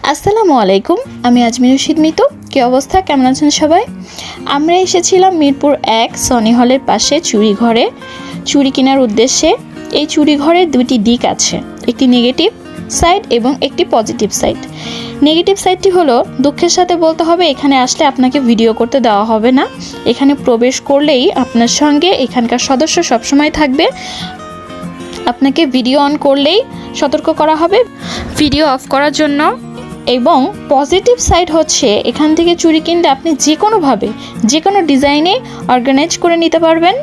আসসালামু আলাইকুম, আমি আজমির রশিদ মিতু। কী অবস্থা, কেমন আছেন সবাই? আমরা এসেছিলাম মিরপুর 1 সনি হলের পাশে চুড়ি ঘরে চুড়ি কেনার উদ্দেশ্যে। এই চুড়ি ঘরের দুটি দিক আছে, একটি নেগেটিভ সাইড এবং একটি পজিটিভ সাইড। নেগেটিভ সাইডটি হলো, দুঃখের সাথে বলতে হবে এখানে আসলে আপনাকে ভিডিও করতে দেওয়া হবে না। এখানে প্রবেশ করলেই আপনার সঙ্গে এখানকার সদস্য সবসময় থাকবে। আপনাকে ভিডিও অন করলেই সতর্ক করা হবে ভিডিও অফ করার জন্য। এবং পজিটিভ সাইড হচ্ছে, এখান থেকে চুড়ি কিনলে আপনি যে কোনোভাবে যে কোনো ডিজাইনে অর্গানাইজ করে নিতে পারবেন।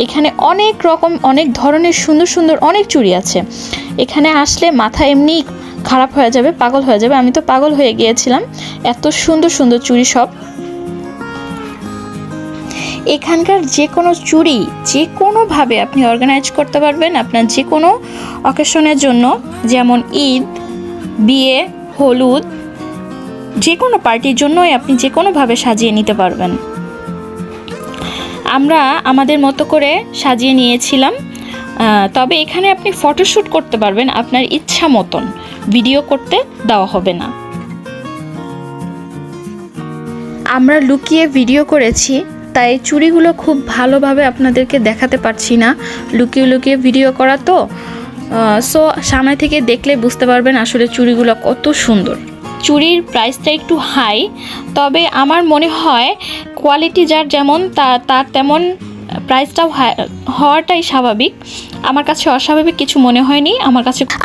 এখানে অনেক রকম অনেক ধরনের সুন্দর সুন্দর অনেক চুড়ি আছে। এখানে আসলে মাথা এমনি খারাপ হয়ে যাবে, পাগল হয়ে যাবে। আমি তো পাগল হয়ে গিয়েছিলাম, এত সুন্দর সুন্দর চুড়ি সব। এখানকার যে কোনো চুড়ি যে কোনোভাবে আপনি অর্গানাইজ করতে পারবেন আপনার যে কোনো অকেশনের জন্য, যেমন ঈদ, বিয়ে, হলুদ, যে কোনো পার্টির জন্যই আপনি যে কোনোভাবে সাজিয়ে নিতে পারবেন। আমরা আমাদের মতো করে সাজিয়ে নিয়েছিলাম। তবে এখানে আপনি ফটোশ্যুট করতে পারবেন আপনার ইচ্ছা মতন, ভিডিও করতে দেওয়া হবে না। আমরা লুকিয়ে ভিডিও করেছি, তাই চুড়িগুলো খুব ভালোভাবে আপনাদেরকে দেখাতে পারছি না, লুকিয়ে লুকিয়ে ভিডিও করা তো। সো সামনে থেকে দেখলে বুঝতে পারবেন আসলে চুড়িগুলো কত সুন্দর। চুড়ির প্রাইসটা একটু হাই, তবে আমার মনে হয় কোয়ালিটি যার যেমন তার তেমন প্রাইসটাও হওয়াটাই স্বাভাবিক। আমার কাছে অস্বাভাবিক কিছু মনে হয়নি,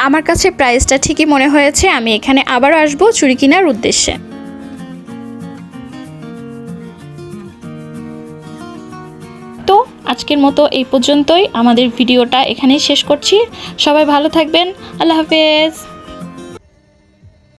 আমার কাছে প্রাইসটা ঠিকই মনে হয়েছে। আমি এখানে আবারও আসবো চুড়ি কেনার উদ্দেশ্যে। তো আজকের মতো এই পর্যন্তই, আমাদের ভিডিওটা এখানেই শেষ করছি। সবাই ভালো থাকবেন, আল্লাহ হাফেজ।